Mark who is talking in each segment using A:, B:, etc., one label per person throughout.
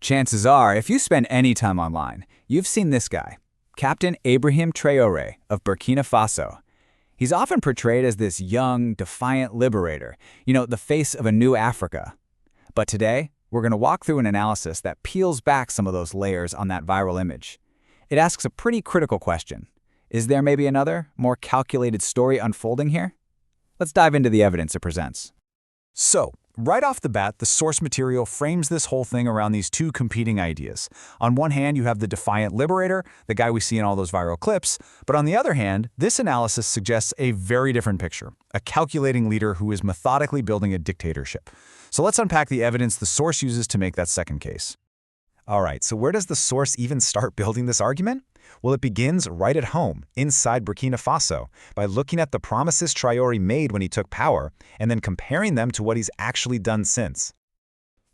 A: Chances are, if you spend any time online, you've seen this guy, Captain Ibrahim Traoré of Burkina Faso. He's often portrayed as this young, defiant liberator, the face of a new Africa. But today, we're going to walk through an analysis that peels back some of those layers on that viral image. It asks a pretty critical question. Is there maybe another, more calculated story unfolding here? Let's dive into the evidence it presents.
B: So, right off the bat, the source material frames this whole thing around these two competing ideas. On one hand, you have the defiant liberator, the guy we see in all those viral clips, but on the other hand, this analysis suggests a very different picture, a calculating leader who is methodically building a dictatorship. So let's unpack the evidence the source uses to make that second case. All right, so where does the source even start building this argument? Well, it begins right at home, inside Burkina Faso, by looking at the promises Traoré made when he took power and then comparing them to what he's actually done since.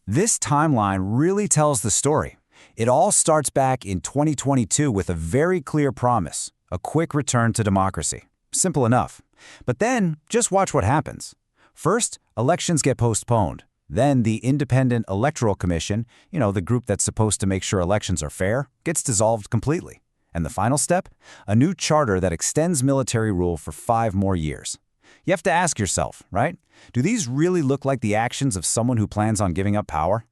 C: This timeline really tells the story. It all starts back in 2022 with a very clear promise, a quick return to democracy. Simple enough. But then, just watch what happens. First, elections get postponed. Then the Independent Electoral Commission, the group that's supposed to make sure elections are fair, gets dissolved completely. And the final step? A new charter that extends military rule for 5 more years. You have to ask yourself, right? Do these really look like the actions of someone who plans on giving up power?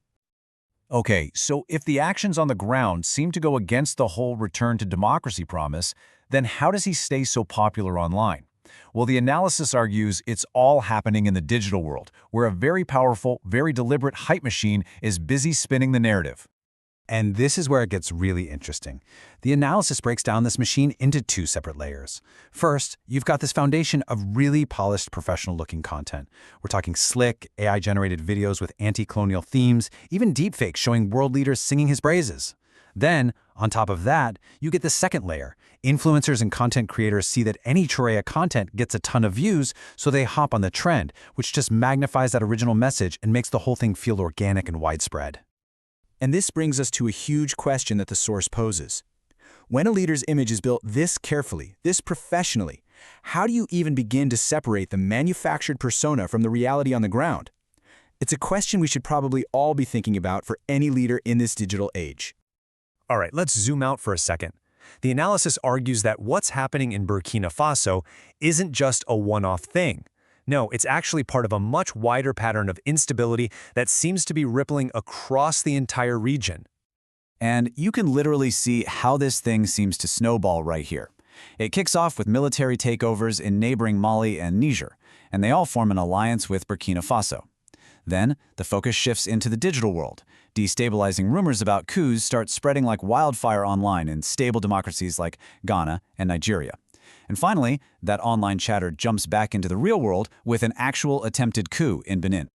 B: Okay, so if the actions on the ground seem to go against the whole return to democracy promise, then how does he stay so popular online? Well, the analysis argues it's all happening in the digital world, where a very powerful, very deliberate hype machine is busy spinning the narrative.
C: And this is where it gets really interesting. The analysis breaks down this machine into 2 separate layers. First, you've got this foundation of really polished, professional-looking content. We're talking slick, AI-generated videos with anti-colonial themes, even deepfakes showing world leaders singing his praises. Then, on top of that, you get the second layer. Influencers and content creators see that any Traoré content gets a ton of views, so they hop on the trend, which just magnifies that original message and makes the whole thing feel organic and widespread.
D: And this brings us to a huge question that the source poses. When a leader's image is built this carefully, this professionally, how do you even begin to separate the manufactured persona from the reality on the ground? It's a question we should probably all be thinking about for any leader in this digital age.
B: All right, let's zoom out for a second. The analysis argues that what's happening in Burkina Faso isn't just a one-off thing. No, it's actually part of a much wider pattern of instability that seems to be rippling across the entire region.
C: And you can literally see how this thing seems to snowball right here. It kicks off with military takeovers in neighboring Mali and Niger, and they all form an alliance with Burkina Faso. Then, the focus shifts into the digital world. Destabilizing rumors about coups start spreading like wildfire online in stable democracies like Ghana and Nigeria. And finally, that online chatter jumps back into the real world with an actual attempted coup in Benin.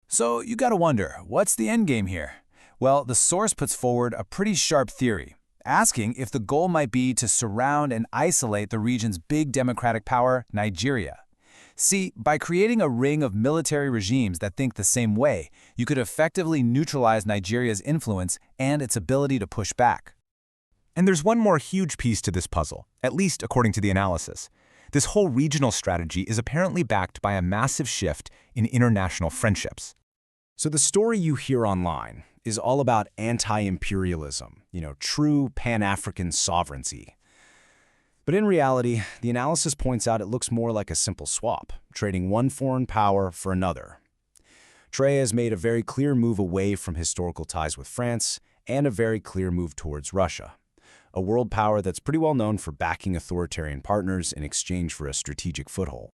D: So you gotta wonder, what's the endgame here? Well, the source puts forward a pretty sharp theory, asking if the goal might be to surround and isolate the region's big democratic power, Nigeria. See, by creating a ring of military regimes that think the same way, you could effectively neutralize Nigeria's influence and its ability to push back.
B: And there's one more huge piece to this puzzle, at least according to the analysis. This whole regional strategy is apparently backed by a massive shift in international friendships.
D: So the story you hear online is all about anti-imperialism, true Pan-African sovereignty. But in reality, the analysis points out it looks more like a simple swap, trading one foreign power for another. Traoré has made a very clear move away from historical ties with France and a very clear move towards Russia, a world power that's pretty well known for backing authoritarian partners in exchange for a strategic foothold.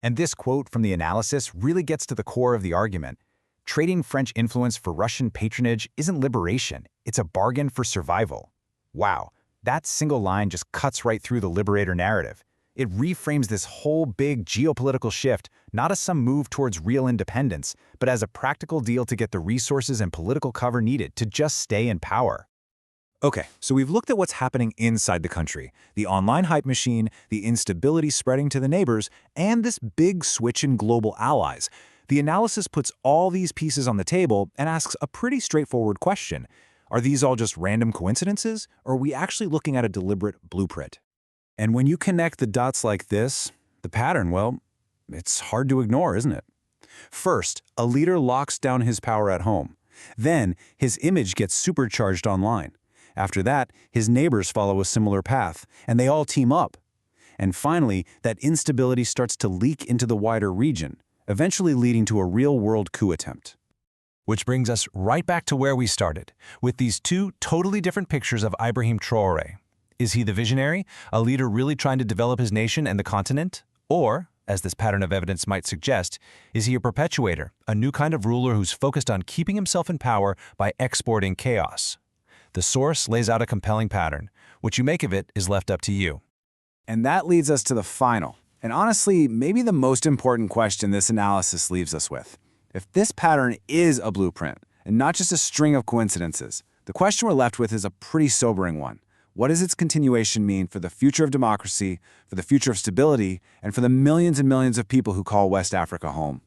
B: And this quote from the analysis really gets to the core of the argument. Trading French influence for Russian patronage isn't liberation, it's a bargain for survival. Wow, that single line just cuts right through the liberator narrative. It reframes this whole big geopolitical shift not as some move towards real independence, but as a practical deal to get the resources and political cover needed to just stay in power. Okay, so we've looked at what's happening inside the country, the online hype machine, the instability spreading to the neighbors, and this big switch in global allies. The analysis puts all these pieces on the table and asks a pretty straightforward question. Are these all just random coincidences, or are we actually looking at a deliberate blueprint?
C: And when you connect the dots like this, the pattern, well, it's hard to ignore, isn't it? First, a leader locks down his power at home. Then, his image gets supercharged online. After that, his neighbors follow a similar path, and they all team up. And finally, that instability starts to leak into the wider region, eventually leading to a real-world coup attempt. Which brings us right back to where we started, with these two totally different pictures of Ibrahim Traoré. Is he the visionary, a leader really trying to develop his nation and the continent? Or, as this pattern of evidence might suggest, is he a perpetuator, a new kind of ruler who's focused on keeping himself in power by exporting chaos? The source lays out a compelling pattern. What you make of it is left up to you.
A: And that leads us to the final, and honestly, maybe the most important question this analysis leaves us with. If this pattern is a blueprint, and not just a string of coincidences, the question we're left with is a pretty sobering one. What does its continuation mean for the future of democracy, for the future of stability, and for the millions and millions of people who call West Africa home?